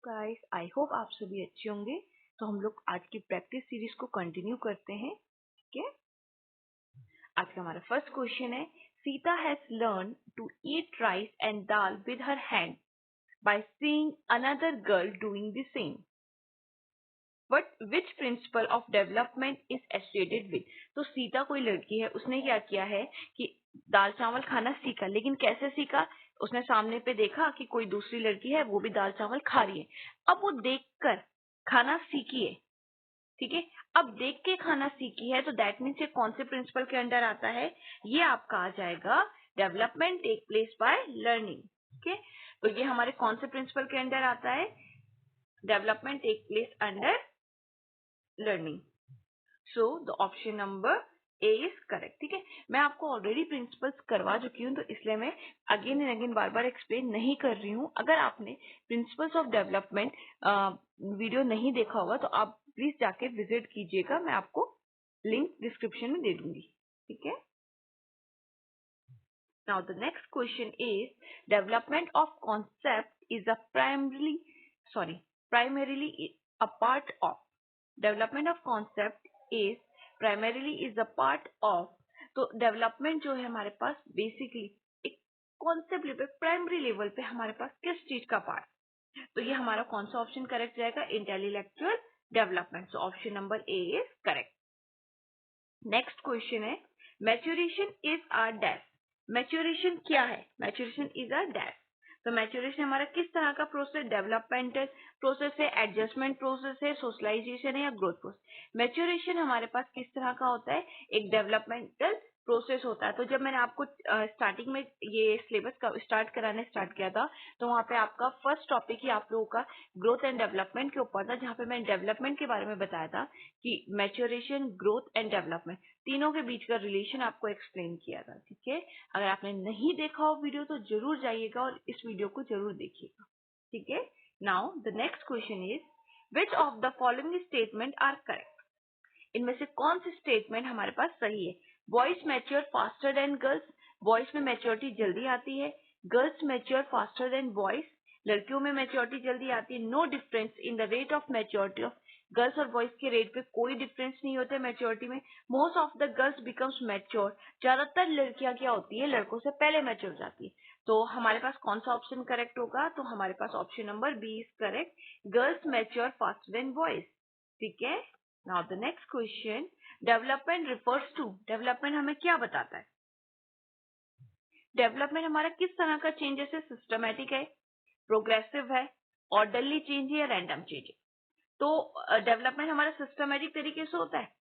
Guys, I hope आप सभी अच्छे होंगे। तो हम लोग आज की प्रैक्टिस सीरीज को कंटिन्यू करते हैं। ठीक है, आज का हमारा फर्स्ट क्वेश्चन है, Sita has learn to eat rice and dal with her hand by seeing another girl doing the same, but which principle of development is associated with. तो सीता कोई लड़की है, उसने क्या किया है कि दाल चावल खाना सीखा, लेकिन कैसे सीखा? उसने सामने पे देखा कि कोई दूसरी लड़की है, वो भी दाल चावल खा रही है। अब वो देखकर खाना सीखी है। ठीक है, अब देख के खाना सीखी है, तो दैट मीन्स ये कौन से प्रिंसिपल के अंडर आता है? ये आपका आ जाएगा development take place by learning. ठीक है, तो ये हमारे कौन से प्रिंसिपल के अंडर आता है? Development take place under learning. So the option number A is correct. ठीक है, मैं आपको ऑलरेडी प्रिंसिपल्स करवा चुकी हूँ, तो इसलिए मैं again and again bar bar explain नहीं कर रही हूँ। अगर आपने प्रिंसिपल्स ऑफ डेवलपमेंट वीडियो नहीं देखा होगा तो आप प्लीज जाके विजिट कीजिएगा, मैं आपको लिंक डिस्क्रिप्शन में दे दूंगी। ठीक है, now the next question is, development of concept is primarily a part of, development of concept is primarily is a part of. तो डेवलपमेंट जो है हमारे पास बेसिकली एक कॉन्सेप्ट लेवल, प्राइमरी लेवल पे हमारे पास किस चीज का पार्ट, तो ये हमारा कौन सा ऑप्शन करेक्ट जाएगा? Intellectual development. So option number A is correct. Next question है, maturation is a dash. Maturation क्या है? Maturation is a dash. तो मैच्योरेशन हमारा किस तरह का प्रोसेस? डेवलपमेंटल प्रोसेस है, एडजस्टमेंट प्रोसेस है, सोशलाइजेशन है या ग्रोथ प्रोसेस? मैच्योरेशन हमारे पास किस तरह का होता है? एक डेवलपमेंटल प्रोसेस होता है। तो जब मैंने आपको स्टार्टिंग में ये सिलेबस का स्टार्ट किया था, तो वहां पे आपका फर्स्ट टॉपिक ही आप लोगों का ग्रोथ एंड डेवलपमेंट के ऊपर था, जहां पे मैंने डेवलपमेंट के बारे में बताया था कि मैच्योरेशन, ग्रोथ एंड डेवलपमेंट तीनों के बीच का रिलेशन आपको एक्सप्लेन किया था। ठीक है, अगर आपने नहीं देखा हो वीडियो तो जरूर जाइएगा और इस वीडियो को जरूर देखिएगा। ठीक है, now the next question is, which of the following statement are correct. इनमें से कौन सी स्टेटमेंट हमारे पास सही है? Boys mature faster than girls, boys में मैच्योरिटी जल्दी आती है। Girls mature faster than boys, लड़कियों में मैच्योरिटी जल्दी आती है। No difference in the rate of maturity of girls और बॉयज के रेट पे कोई डिफरेंस नहीं होता है मैच्योरिटी में। Most of the girls becomes mature, ज्यादातर लड़कियां क्या होती है, लड़कों से पहले मैच्योर जाती है। तो हमारे पास कौन सा ऑप्शन करेक्ट होगा? तो हमारे पास option number B is correct, girls mature faster than boys. ठीक है, now the next question, development refers to, development हमें क्या बताता है? डेवलपमेंट हमारा किस तरह का चेंजेस है? सिस्टमैटिक है, प्रोग्रेसिव है, ऑर्डरली चेंज है या रैंडम चेंज है? तो डेवलपमेंट हमारा सिस्टमैटिक तरीके से होता है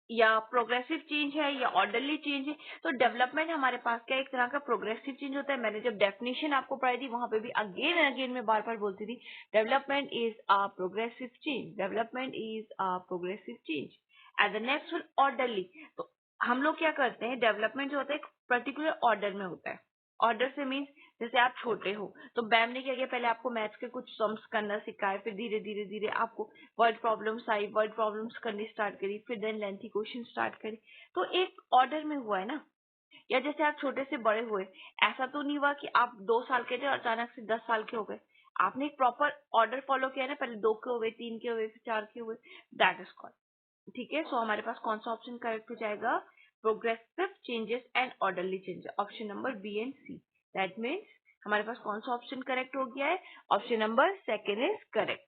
या प्रोग्रेसिव चेंज है या ऑर्डरली चेंज है? तो डेवलपमेंट हमारे पास क्या एक तरह का प्रोग्रेसिव चेंज होता है। मैंने जब डेफिनेशन आपको पढ़ाई थी वहां पे भी अगेन एंड अगेन मैं बार बार बोलती थी, development is a progressive change, development is a progressive change. At the next one, orderly. तो हम लोग क्या करते हैं, डेवलपमेंट जो होता है एक पर्टिकुलर ऑर्डर में होता है। ऑर्डर से मीन्स जैसे आप छोटे हो तो मैम ने क्या किया, पहले आपको मैथ्स के कुछ सम्स करना सिखाए, फिर धीरे धीरे धीरे आपको वर्ड प्रॉब्लम्स आई, वर्ड प्रॉब्लम्स करनी स्टार्ट करी, फिर देन लेंथी क्वेश्चन स्टार्ट करी। तो एक ऑर्डर में हुआ है ना। या जैसे आप छोटे से बड़े हुए, ऐसा तो नहीं हुआ कि आप 2 साल के थे और अचानक से 10 साल के हो गए। आपने एक प्रॉपर ऑर्डर फॉलो किया ना, पहले 2 के हो गए, 3 के हो गए, फिर 4 के हुए, दैट इज कॉल्ड। ठीक है, सो हमारे पास कौन सा ऑप्शन करेक्ट हो जाएगा? Progressive changes and orderly changes, option number B and C. That means हमारे पास कौन सा ऑप्शन करेक्ट हो गया है? Option number second is correct.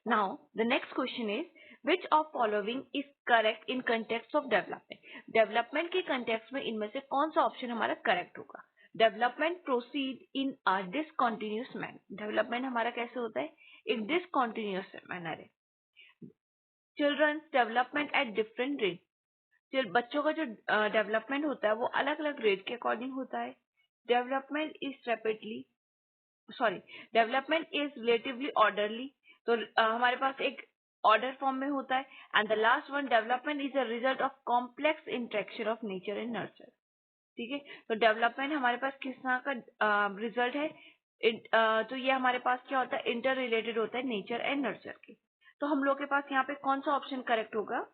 Now, the next question is, which of following is correct in context of development? Development के context में इनमें से कौन सा ऑप्शन हमारा correct होगा? Development proceed in a discontinuous manner. Development हमारा कैसे होता है? एक discontinuous manner है। Children's development at different rate. बच्चों का जो डेवलपमेंट होता है वो अलग अलग रेट के अकॉर्डिंग होता है। Development is rapidly, sorry, development is relatively orderly. तो हमारे पास एक ऑर्डर फॉर्म में होता है। And the last one, development is a result of complex interaction of nature and nurture. ठीक है, तो डेवलपमेंट हमारे पास किस तरह का रिजल्ट है? तो ये हमारे पास क्या होता है, इंटर रिलेटेड होता है नेचर एंड नर्चर के। तो हम लोग के पास यहाँ पे कौन सा ऑप्शन करेक्ट होगा?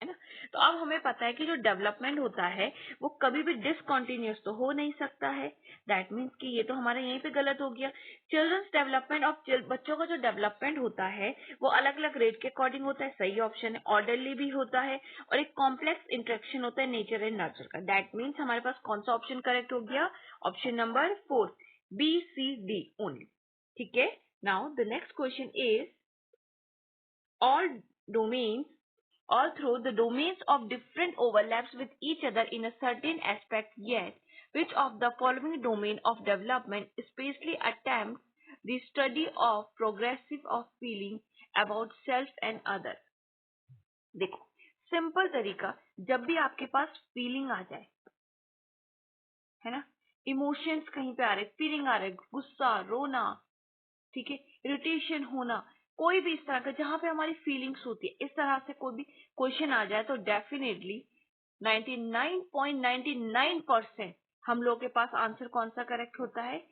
है ना। तो अब हमें पता है कि जो डेवलपमेंट होता है वो कभी भी डिसकंटिन्यूअस तो हो नहीं सकता है। दैट मीन्स कि ये तो हमारे यहीं पे गलत हो गया। चिल्ड्रंस डेवलपमेंट ऑफ बच्चों का जो डेवलपमेंट होता है वो अलग अलग रेट के अकॉर्डिंग होता है, सही ऑप्शन है। ऑर्डरली भी होता है और एक कॉम्प्लेक्स इंटरेक्शन होता है नेचर एंड नर्चर का। दैट मीन्स हमारे पास कौन सा ऑप्शन करेक्ट हो गया? Option number 4, BCD only. ठीक है। Now the next question is all domains all through the domains of different overlaps with each other in a certain aspect, yet which of the following domain of development especially attempts the study of progressive of feeling about self and other? देखो, simple तरीका, जब भी आपके पास feeling आ जाए, है ना, emotions कहीं पे आ रहे, फीलिंग आ रहे, गुस्सा, रोना, ठीक है, इरिटेशन होना, कोई भी इस तरह का जहां पे हमारी फीलिंग्स होती है, इस तरह से कोई भी क्वेश्चन आ जाए तो डेफिनेटली 99.99% हम लोग के पास आंसर कौन सा करेक्ट होता है?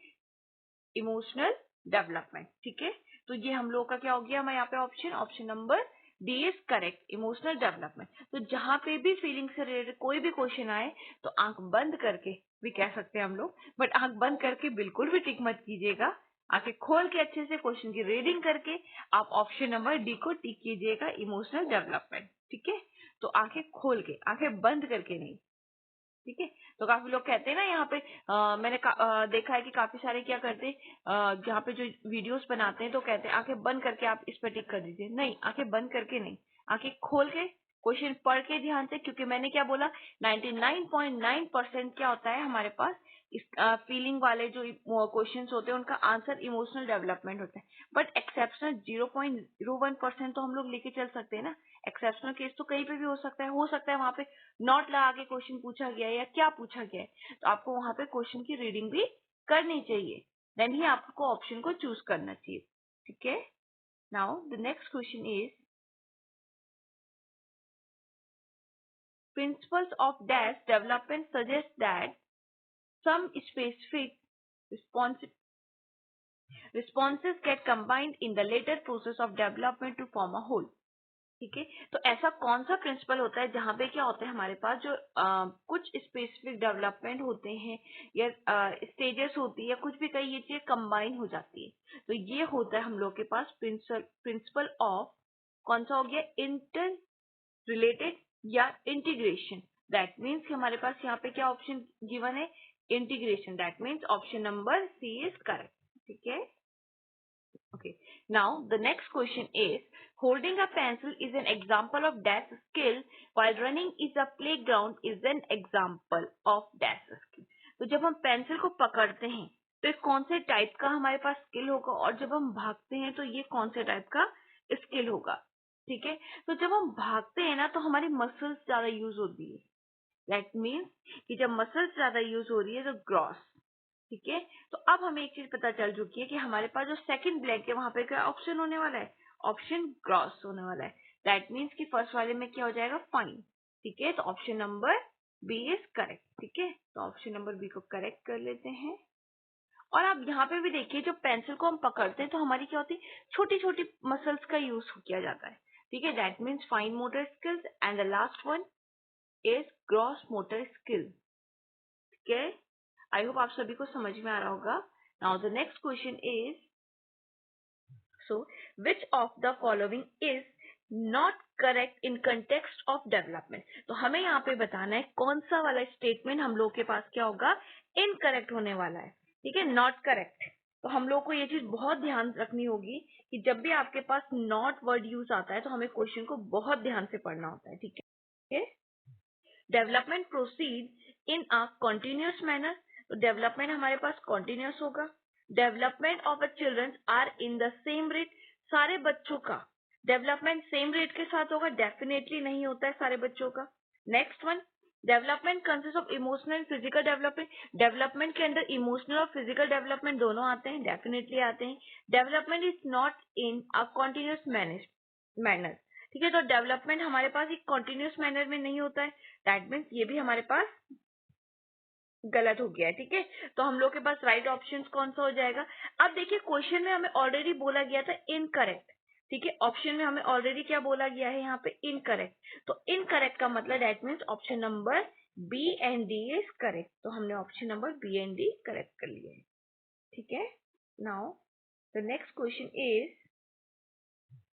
Emotional development. ठीक है, तो ये हम लोग का क्या हो गया? हमारे यहाँ पे option number D is correct, emotional development. तो जहां पे भी फीलिंग से रिलेटेड कोई भी क्वेश्चन आए तो आंख बंद करके भी कह सकते हैं हम लोग, बट आंख बंद करके बिल्कुल भी टिक मत कीजिएगा। आंखें खोल के अच्छे से क्वेश्चन की रीडिंग करके आप ऑप्शन नंबर डी को टिक कीजिएगा, इमोशनल डेवलपमेंट। ठीक है, तो आंखें खोल के, आंखें बंद करके नहीं। ठीक है, तो काफी लोग कहते हैं ना यहाँ पे मैंने देखा है कि काफी सारे क्या करते हैं, जहाँ पे जो वीडियोस बनाते हैं तो कहते हैं आंखें बंद करके आप इस पर टिक कर दीजिए। नहीं, आंखें बंद करके नहीं, आंखें खोल के क्वेश्चन पढ़ के ध्यान से, क्योंकि मैंने क्या बोला, 99.9% क्या होता है हमारे पास इस फीलिंग वाले जो क्वेश्चंस होते हैं उनका आंसर इमोशनल डेवलपमेंट होता है। बट एक्सेप्शनल 0.01% तो हम लोग लेके चल सकते हैं ना। एक्सेप्शनल केस तो कहीं पे भी हो सकता है वहां पे नॉट लगा के क्वेश्चन पूछा गया है या क्या पूछा गया है, तो आपको वहां पे क्वेश्चन की रीडिंग भी करनी चाहिए, देन ही आपको ऑप्शन को चूज करना चाहिए। ठीक है, now the next question is principles of dash development suggest that some specific responses get combined in the later process of development to form a whole। ठीक है, तो ऐसा कौन सा प्रिंसिपल होता है जहां पे क्या होता है हमारे पास जो कुछ स्पेसिफिक डेवलपमेंट होते हैं या स्टेजेस होती है या कुछ भी कई ये चीज कंबाइन हो जाती है, तो ये होता है हम लोग के पास प्रिंसिपल ऑफ कौन सा हो गया? इंटर रिलेटेड या इंटीग्रेशन। दैट मीन्स कि हमारे पास यहाँ पे क्या ऑप्शन गिवन है? Integration. That means option number C is correct. ठीक है, okay, now the next question is holding a pencil is an example of dash skill while running is a playground is an example of dash skill। तो जब हम pencil को पकड़ते हैं तो ये कौन से टाइप का हमारे पास स्किल होगा, और जब हम भागते हैं तो ये कौन से टाइप का स्किल होगा। ठीक है, तो जब हम भागते हैं ना तो हमारी मसल्स ज्यादा यूज होती है। दैट मीन्स कि जब मसल्स ज्यादा यूज हो रही है तो ग्रॉस। ठीक है, तो अब हमें एक चीज पता चल चुकी है कि हमारे पास जो सेकंड ब्लैंक है वहां पे क्या ऑप्शन होने वाला है? ऑप्शन ग्रॉस होने वाला है। दैट मीन्स कि फर्स्ट वाले में क्या हो जाएगा? फाइन। ठीक है, तो option number B is correct. ठीक है, तो ऑप्शन नंबर बी को करेक्ट कर लेते हैं। और आप यहाँ पे भी देखिए, जब पेंसिल को हम पकड़ते हैं तो हमारी क्या होती है? छोटी छोटी मसल्स का यूज किया जाता है। ठीक है, that means fine motor skills and the last one is gross motor skill. ठीक है, आई होप आप सभी को समझ में आ रहा होगा। Now the next question is so which of the following is not correct in context of development. तो हमें यहाँ पे बताना है कौन सा वाला स्टेटमेंट हम लोग के पास क्या होगा? इनकरेक्ट होने वाला है। ठीक है, नॉट करेक्ट। तो हम लोग को ये चीज बहुत ध्यान रखनी होगी कि जब भी आपके पास नॉट वर्ड यूज आता है तो हमें क्वेश्चन को बहुत ध्यान से पढ़ना होता है। ठीक है, development proceed in a continuous manner. तो डेवलपमेंट हमारे पास कॉन्टिन्यूअस होगा। Development of a children are in the same rate. सारे बच्चों का डेवलपमेंट सेम रेट के साथ होगा? डेफिनेटली नहीं होता है सारे बच्चों का। Next one, development consist of emotional and physical development. Development के अंदर इमोशनल और फिजिकल डेवलपमेंट दोनों आते हैं? डेफिनेटली आते हैं। Development is not in a continuous manner. ठीक है, तो डेवलपमेंट हमारे पास एक कॉन्टिन्यूअस मैनर में नहीं होता है। दैट मीन्स ये भी हमारे पास गलत हो गया है। ठीक है, तो हम लोग के पास राइट ऑप्शन कौन सा हो जाएगा? अब देखिए, क्वेश्चन में हमें ऑलरेडी बोला गया था इनकरेक्ट। ठीक है, ऑप्शन में हमें ऑलरेडी क्या बोला गया है यहाँ पे, इनकरेक्ट। तो इनकरेक्ट का मतलब that means option number B and D is correct. तो हमने option number B and D correct कर लिया है। ठीक है, now the next question is,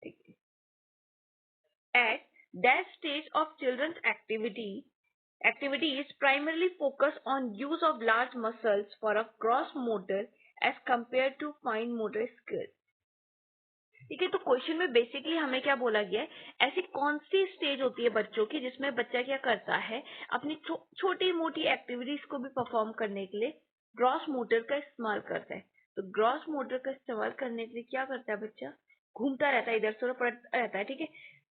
ठीक है, at that stage of children's activities primarily focus on use of large muscles for a gross motor as compared to fine motor skills। ठीक है, तो क्वेश्चन में बेसिकली हमें क्या बोला गया है, ऐसी कौन सी स्टेज होती है बच्चों की जिसमें बच्चा क्या करता है, अपनी छोटी मोटी एक्टिविटीज को भी परफॉर्म करने के लिए ग्रॉस मोटर का इस्तेमाल करता है। तो ग्रॉस मोटर का इस्तेमाल करने के लिए क्या करता है बच्चा, घूमता रहता है, इधर से उधर पड़ता रहता है। ठीक है,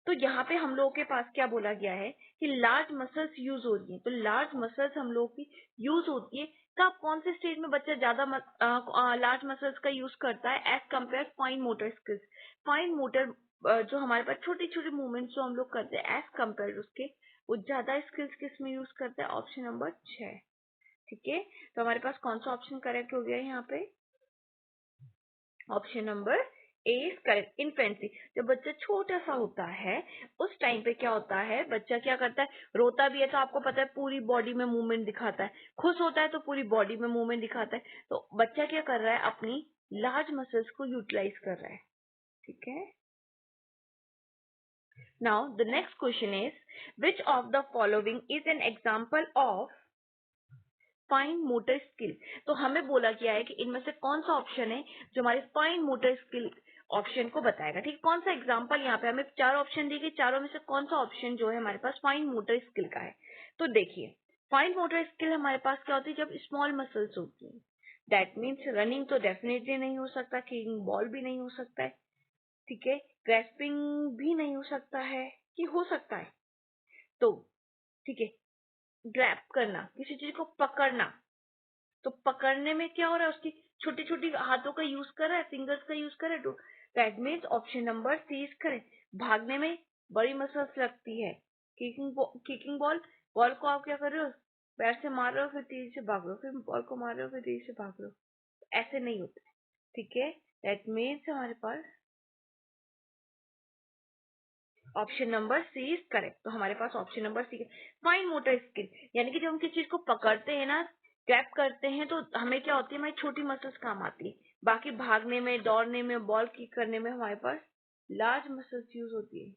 तो यहाँ पे हम लोगों के पास क्या बोला गया है कि लार्ज मसल्स यूज होती है। तो लार्ज मसल्स हम लोगों की यूज होती है कब, कौन से स्टेज में बच्चा ज्यादा लार्ज मसल्स का यूज करता है as compare fine motor skills. Fine motor जो हमारे पास छोटी छोटी मूवमेंट्स जो हम लोग करते हैं एज कम्पेयर उसके, वो ज्यादा स्किल्स किस में यूज करता है, ऑप्शन नंबर 6। ठीक है, तो हमारे पास कौन सा ऑप्शन करेक्ट हो गया है यहाँ पे, option number A is correct. Infancy, जब बच्चा छोटा सा होता है उस टाइम पे क्या होता है, बच्चा क्या करता है, रोता भी है तो आपको पता है पूरी बॉडी में मूवमेंट दिखाता है, खुश होता है तो पूरी बॉडी में मूवमेंट दिखाता है। तो बच्चा क्या कर रहा है, अपनी लार्ज मसल्स को यूटिलाइज कर रहा है। ठीक है, now the next question is, which of the following is an example of fine motor skill. तो हमें बोला गया है कि इनमें से कौन सा ऑप्शन है जो हमारे फाइन मोटर स्किल ऑप्शन को बताएगा। ठीक, कौन सा एग्जांपल, यहाँ पे हमें 4 ऑप्शन दी गई, चारों में से कौन सा ऑप्शन जो है हमारे पास फाइन मोटर स्किल का है। तो देखिए, फाइन मोटर स्किल हमारे पास क्या होती है, जब स्मॉल मसल्स होती है, दैट मीन्स रनिंग तो डेफिनेटली नहीं हो सकता, किकिंग बॉल भी नहीं हो सकता है। ठीक है, ग्रेस्पिंग भी नहीं हो सकता है, कि हो सकता है। तो ठीक है, ग्रैप करना, किसी चीज को पकड़ना, तो पकड़ने में क्या हो रहा है, उसकी छोटी छोटी हाथों का यूज कर रहा है, फिंगर्स का यूज कर रहा है। तो that means option number C is correct. भागने में बड़ी मसल्स लगती है, किकिंग बॉल, बॉल को आप क्या कर रहे हो, पैर से मार रहे हो, फिर तेजी से भाग रहे हो, फिर बॉल को मार रहे हो, फिर तेजी से भाग रहे हो, ऐसे नहीं होता। ठीक है, दैट मीन्स हमारे पास option number C is correct. तो हमारे पास option number C, fine motor skill, यानी कि जब हम किसी चीज को पकड़ते हैं ना, ग्रैब करते हैं, तो हमें क्या होती है, हमारी छोटी मसल्स काम आती है। बाकी भागने में, दौड़ने में, बॉल किक करने में हमारे पास लार्ज मसल्स यूज होती है।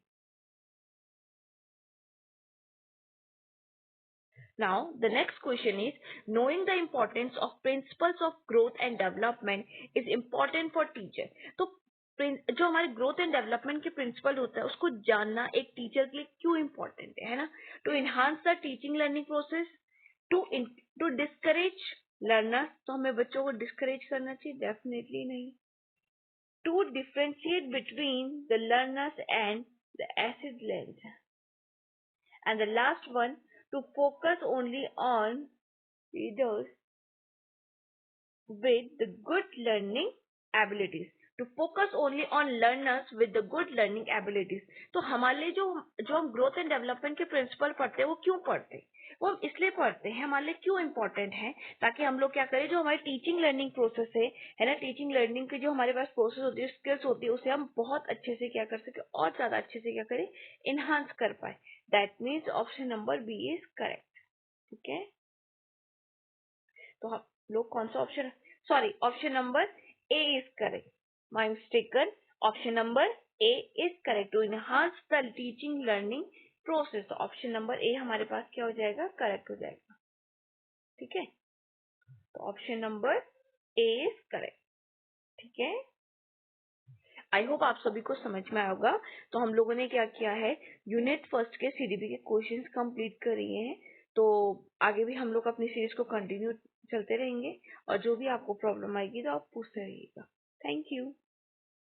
Now, the next question is, knowing the importance of principles of growth and development is important for teacher। तो जो हमारे ग्रोथ एंड डेवलपमेंट के प्रिंसिपल होता है उसको जानना एक टीचर के लिए क्यों इंपॉर्टेंट है ना। To enhance the teaching learning process, to discourage learners, तो हमें बच्चों को डिस्करेज करना चाहिए, डेफिनेटली नहीं। To differentiate between the learners and the acid length, and the last one, to focus only on readers with the good learning abilities, to focus only on learners with the good learning abilities। तो हमारे लिए जो हम growth and development के principal पढ़ते हैं वो क्यों पढ़ते हैं, वो हम इसलिए पढ़ते हैं, हमारे लिए क्यों इंपॉर्टेंट है, ताकि हम लोग क्या करें, जो हमारी टीचिंग लर्निंग प्रोसेस है ना, टीचिंग लर्निंग की जो हमारे पास प्रोसेस होती है, स्किल्स होती है, उसे हम बहुत अच्छे से क्या कर सके, और ज्यादा अच्छे से क्या करें, इनहांस कर पाए। That means option number B is correct. ठीक है, तो हम लोग कौन सा option, sorry, option number A is correct, my mistaken, option number A is correct, to enhance the teaching learning process. Option number A हमारे पास क्या हो जाएगा, करेक्ट हो जाएगा। ठीक है, तो option number A is correct. ठीक है, आई होप आप सभी को समझ में आया होगा। तो हम लोगों ने क्या किया है, यूनिट फर्स्ट के सीडीपी के क्वेश्चंस कंप्लीट कर रहे हैं। तो आगे भी हम लोग अपनी सीरीज को कंटिन्यू चलते रहेंगे, और जो भी आपको प्रॉब्लम आएगी तो आप पूछते रहिएगा। Thank you.